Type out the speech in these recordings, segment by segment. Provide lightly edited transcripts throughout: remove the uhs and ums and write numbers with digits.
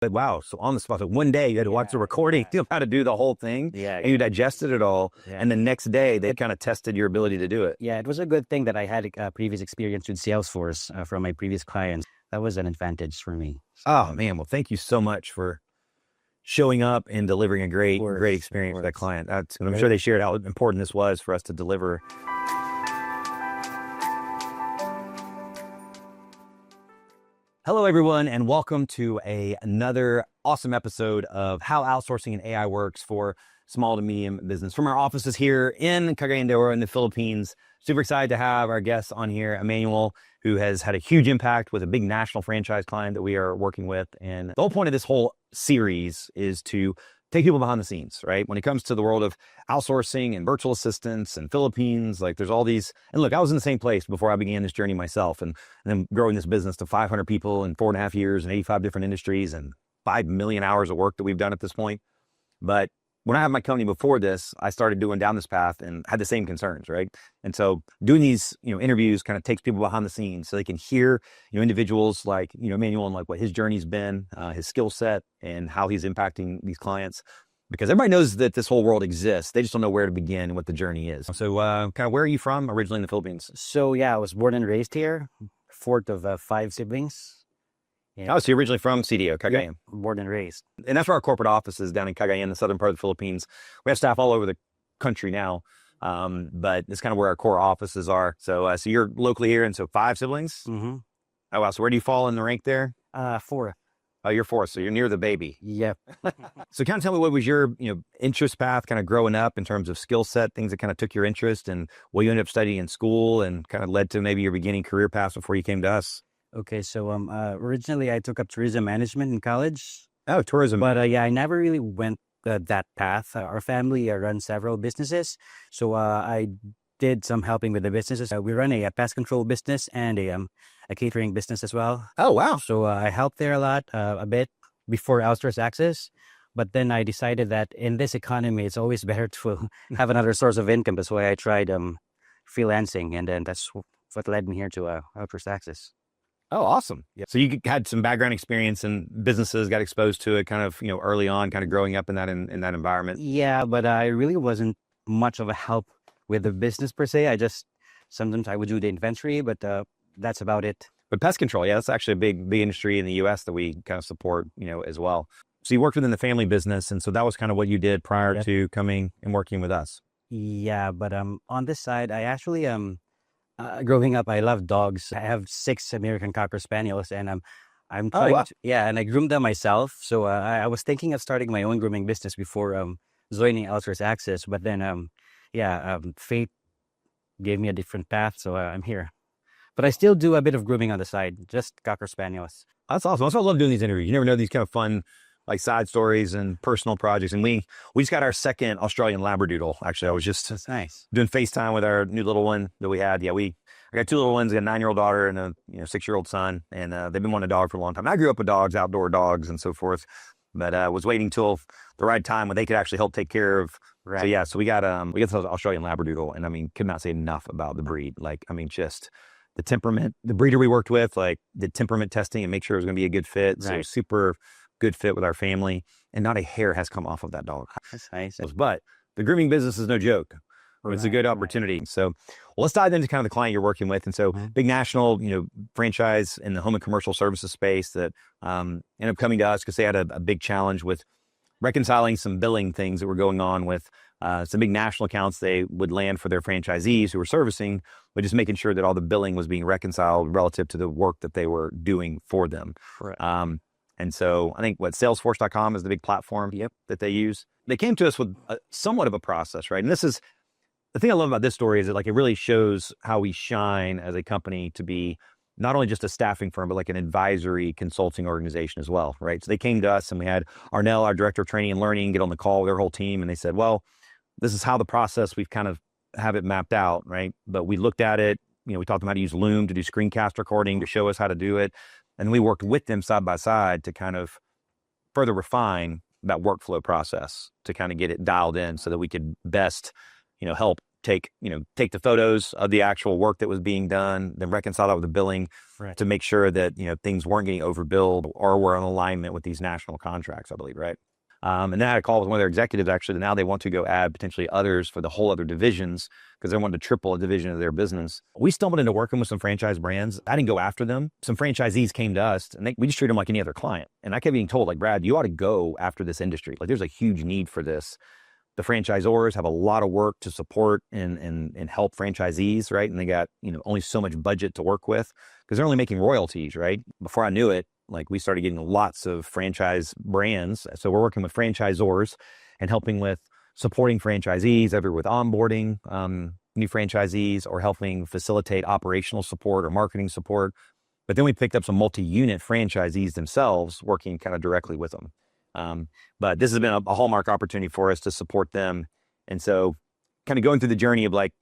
But wow, so on the spot, so one day you had to watch the recording, feel how to do the whole thing, and you digested it all, and the next day they kind of tested your ability to do it. Yeah, it was a good thing that I had a previous experience with Salesforce from my previous clients. That was an advantage for me. Oh man, well thank you so much for showing up and delivering a great experience for that client. I'm sure they shared how important this was for us to deliver. Hello, everyone, and welcome to another awesome episode of How Outsourcing and AI Works for Small to Medium Business from our offices here in Cagayan de Oro in the Philippines. Super excited to have our guest on here, Emmanuel, who has had a huge impact with a big national franchise client that we are working with. And the whole point of this whole series is to take people behind the scenes, right? When it comes to the world of outsourcing and virtual assistants and Philippines, like there's all these, and look, I was in the same place before I began this journey myself and then growing this business to 500 people in 4.5 years and 85 different industries and 5 million hours of work that we've done at this point. But when I had my company before this, I started doing down this path and had the same concerns, right? And so doing these, interviews kind of takes people behind the scenes so they can hear, individuals like, Emmanuel and like what his journey's been, his skill set and how he's impacting these clients. Because everybody knows that this whole world exists. They just don't know where to begin and what the journey is. So kind of where are you from originally in the Philippines? So yeah, I was born and raised here, fourth of 5 siblings. Oh, so you're originally from CDO, Cagayan. Yeah, born and raised. And that's where our corporate office is, down in Cagayan, the southern part of the Philippines. We have staff all over the country now, but it's kind of where our core offices are. So so you're locally here, and so 5 siblings? Mm-hmm. Oh, wow. So where do you fall in the rank there? 4. Oh, you're 4, so you're near the baby. Yep. So kind of tell me, what was your interest path kind of growing up in terms of skill set, things that kind of took your interest, and what you ended up studying in school and kind of led to maybe your beginning career path before you came to us? Okay, so originally I took up tourism management in college. Oh, tourism. But I never really went that path. Our family runs several businesses. So I did some helping with the businesses. We run a pest control business and a catering business as well. Oh, wow. So I helped there a bit before Outsource Access. But then I decided that in this economy, it's always better to have another source of income. That's why I tried freelancing. And then that's what led me here to Outsource Access. Oh, awesome. Yeah. So you had some background experience in businesses, got exposed to it kind of, early on, kind of growing up in that environment. Yeah, but I really wasn't much of a help with the business per se. Sometimes I would do the inventory, but that's about it. But pest control, yeah, that's actually a big industry in the US that we kind of support, as well. So you worked within the family business, and so that was kind of what you did prior to coming and working with us. Yeah, but on this side, I actually growing up, I love dogs. I have 6 American Cocker Spaniels, and I'm trying to, and I groomed them myself. So I was thinking of starting my own grooming business before joining Outsource Access, but then fate gave me a different path, so I'm here. But I still do a bit of grooming on the side, just Cocker Spaniels. That's awesome. That's why I love doing these interviews. You never know, these kind of fun like side stories and personal projects. And we just got our second Australian Labradoodle. Actually, I was just That's nice. Doing FaceTime with our new little one that we had. Yeah, I got 2 little ones. I got a 9-year-old daughter and a 6-year-old son. And they've been wanting a dog for a long time. I grew up with dogs, outdoor dogs and so forth. But was waiting till the right time when they could actually help take care of. Right. So we got this Australian Labradoodle, and I mean, could not say enough about the breed. Like, I mean, just the temperament. The breeder we worked with, like, did temperament testing and make sure it was going to be a good fit. Right. So super good fit with our family, and not a hair has come off of that dog. That's nice. But the grooming business is no joke. It's a good opportunity. Right. So let's dive into kind of the client you're working with. And so big national, franchise in the home and commercial services space that ended up coming to us because they had a big challenge with reconciling some billing things that were going on with some big national accounts they would land for their franchisees who were servicing, but just making sure that all the billing was being reconciled relative to the work that they were doing for them. Right. And so I think Salesforce.com is the big platform that they use. They came to us with somewhat of a process, right? And this is the thing I love about this story, is that like it really shows how we shine as a company to be not only just a staffing firm, but like an advisory consulting organization as well, right? So they came to us, and we had Arnell, our director of training and learning, get on the call with their whole team, and they said, well, this is how the process, we've kind of have it mapped out, right? But we looked at it, we taught them how to use Loom to do screencast recording to show us how to do it. And we worked with them side by side to kind of further refine that workflow process to kind of get it dialed in so that we could best, help take the photos of the actual work that was being done, then reconcile that with the billing to make sure that, things weren't getting overbilled or were in alignment with these national contracts, I believe, right? And then I had a call with one of their executives, actually, that now they want to go add potentially others for the whole other divisions because they wanted to triple a division of their business. We stumbled into working with some franchise brands. I didn't go after them. Some franchisees came to us and we just treated them like any other client. And I kept being told, like, Brad, you ought to go after this industry. Like, there's a huge need for this. The franchisors have a lot of work to support and help franchisees, right? And they got, only so much budget to work with because they're only making royalties, right? Before I knew it, like, we started getting lots of franchise brands. So we're working with franchisors and helping with supporting franchisees, either with onboarding new franchisees or helping facilitate operational support or marketing support. But then we picked up some multi-unit franchisees themselves working kind of directly with them. But this has been a hallmark opportunity for us to support them. And so kind of going through the journey of like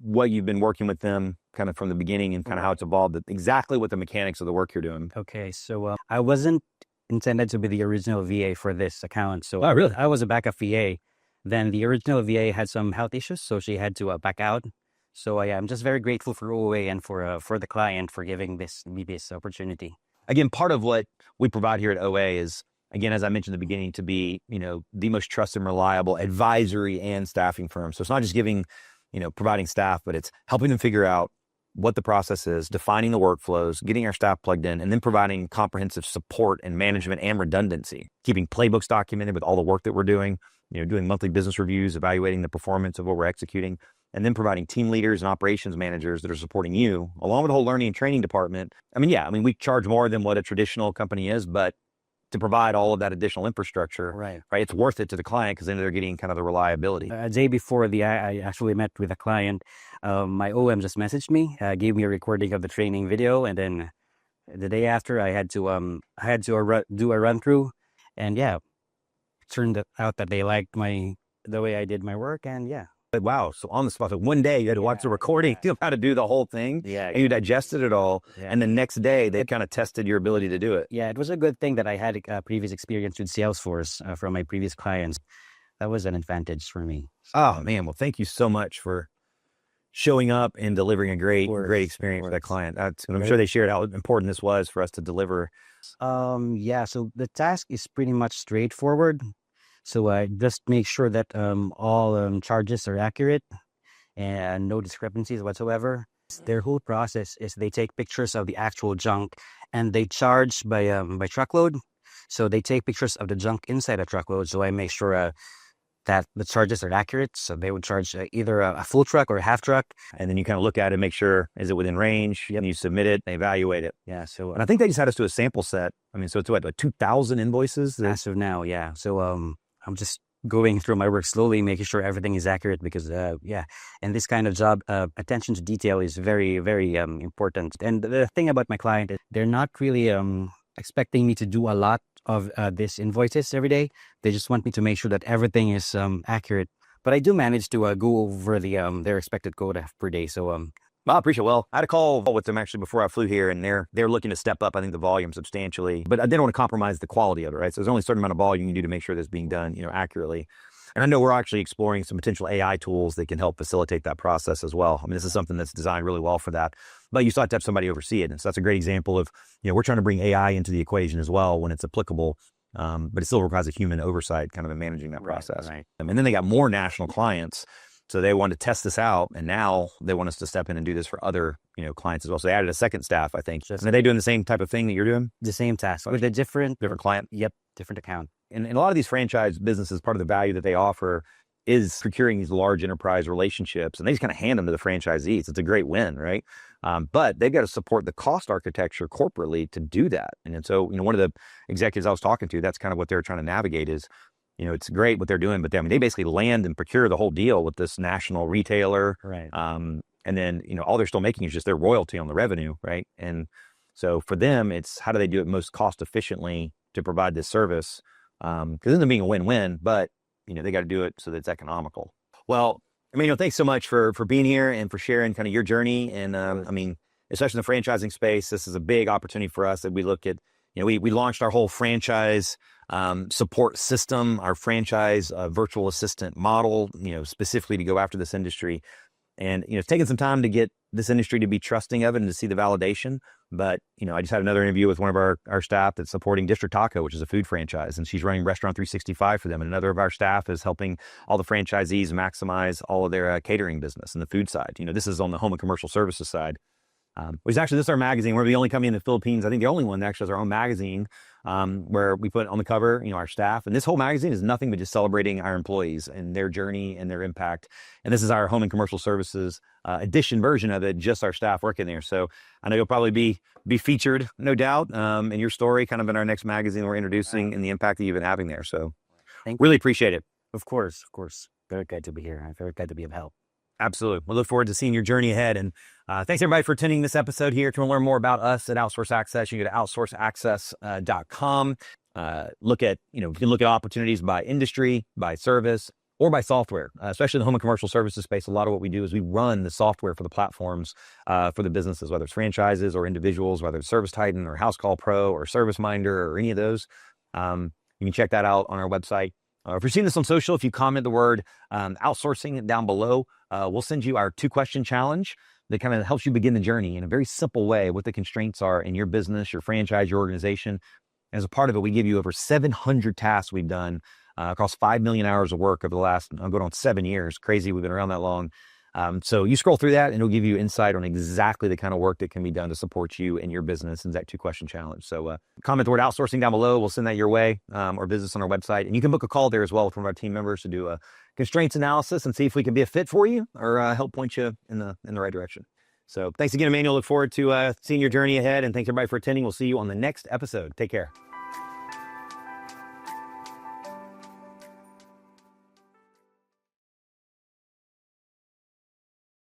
what you've been working with them kind of from the beginning and kind of how it's evolved, exactly what the mechanics of the work you're doing. Okay. So I wasn't intended to be the original VA for this account. So really? I was a backup VA. Then the original VA had some health issues, so she had to back out. So I'm just very grateful for OA and for the client for giving me this opportunity. Again, part of what we provide here at OA is, again, as I mentioned at the beginning, to be, the most trusted and reliable advisory and staffing firm. So it's not just giving, providing staff, but it's helping them figure out what the process is, defining the workflows, getting our staff plugged in, and then providing comprehensive support and management and redundancy, keeping playbooks documented with all the work that we're doing, doing monthly business reviews, evaluating the performance of what we're executing, and then providing team leaders and operations managers that are supporting you, along with the whole learning and training department. We charge more than what a traditional company is, but to provide all of that additional infrastructure, right? It's worth it to the client because then they're getting kind of the reliability. A day before I actually met with a client, my OM just messaged me, gave me a recording of the training video, and then the day after I had to do a run through, and it turned out that they liked the way I did my work, and But wow, so on the spot, so one day you had to watch the recording, how to do the whole thing, and you digested it all, and the next day they kind of tested your ability to do it. Yeah, it was a good thing that I had a previous experience with Salesforce from my previous clients. That was an advantage for me. Oh man, well, thank you so much for showing up and delivering a great experience for that client. I'm sure they shared how important this was for us to deliver. So the task is pretty much straightforward. So just make sure that all charges are accurate and no discrepancies whatsoever. Their whole process is they take pictures of the actual junk and they charge by truckload. So they take pictures of the junk inside a truckload. So I make sure that the charges are accurate. So they would charge either a full truck or a half truck. And then you kind of look at it, make sure, is it within range? And you submit it, they evaluate it. Yeah. So, and I think they just had us do a sample set. So it's like 2,000 invoices? As of now, yeah. So I'm just going through my work slowly, making sure everything is accurate because, and this kind of job, attention to detail is very, very important. And the thing about my client is they're not really expecting me to do a lot of these invoices every day. They just want me to make sure that everything is accurate. But I do manage to go over their expected quota per day. So I appreciate it. Well, I had a call with them actually before I flew here, and they're looking to step up, I think, the volume substantially. But I didn't want to compromise the quality of it, right? So there's only a certain amount of volume you do to make sure that's being done, accurately. And I know we're actually exploring some potential AI tools that can help facilitate that process as well. This is something that's designed really well for that. But you still have to have somebody oversee it. And so that's a great example of, we're trying to bring AI into the equation as well when it's applicable. But it still requires a human oversight kind of in managing that process. Right. And then they got more national clients. So they wanted to test this out, and now they want us to step in and do this for other, clients as well. So they added a second staff, I think. And are they doing the same type of thing that you're doing? The same task with a different client? Yep, different account. And a lot of these franchise businesses, part of the value that they offer is procuring these large enterprise relationships, and they just kind of hand them to the franchisees. It's a great win, right? But they've got to support the cost architecture corporately to do that. And so, one of the executives I was talking to, that's kind of what they're trying to navigate is, it's great what they're doing, but they basically land and procure the whole deal with this national retailer. Right. And then, all they're still making is just their royalty on the revenue, right? And so for them, it's how do they do it most cost efficiently to provide this service? Because it ends up being a win-win, but, they got to do it so that it's economical. Well, Emmanuel, thanks so much for being here and for sharing kind of your journey. And especially in the franchising space, this is a big opportunity for us that we look at. We launched our whole franchise support system, our franchise virtual assistant model, specifically to go after this industry. And, it's taken some time to get this industry to be trusting of it and to see the validation. But, I just had another interview with one of our staff that's supporting District Taco, which is a food franchise, and she's running Restaurant 365 for them. And another of our staff is helping all the franchisees maximize all of their catering business and the food side. This is on the home and commercial services side. Which actually, this is our magazine. We're the only company in the Philippines, I think the only one that actually has our own magazine, where we put on the cover, our staff. And this whole magazine is nothing but just celebrating our employees and their journey and their impact. And this is our home and commercial services edition version of it, just our staff working there. So I know you'll probably be featured, no doubt, in your story, kind of in our next magazine we're introducing and the impact that you've been having there. So really appreciate it. Of course. Very glad to be here. I'm very glad to be of help. Absolutely. We look forward to seeing your journey ahead. And thanks everybody for attending this episode here. If you want to learn more about us at Outsource Access, you can go to outsourceaccess.com. You can look at opportunities by industry, by service, or by software, especially in the home and commercial services space. A lot of what we do is we run the software for the platforms for the businesses, whether it's franchises or individuals, whether it's Service Titan or House Call Pro or Service Minder or any of those. You can check that out on our website. If you're seeing this on social, if you comment the word outsourcing down below, we'll send you our 2-question challenge that kind of helps you begin the journey in a very simple way, what the constraints are in your business, your franchise, your organization. As a part of it, we give you over 700 tasks we've done across 5 million hours of work over the last, I'm going on 7 years. Crazy, we've been around that long. So you scroll through that and it'll give you insight on exactly the kind of work that can be done to support you in your business in that 2-question challenge. So comment the word outsourcing down below. We'll send that your way, or visit us on our website. And you can book a call there as well with one of our team members to do a constraints analysis and see if we can be a fit for you or help point you in the right direction. So thanks again, Emmanuel. Look forward to seeing your journey ahead. And thanks everybody for attending. We'll see you on the next episode. Take care.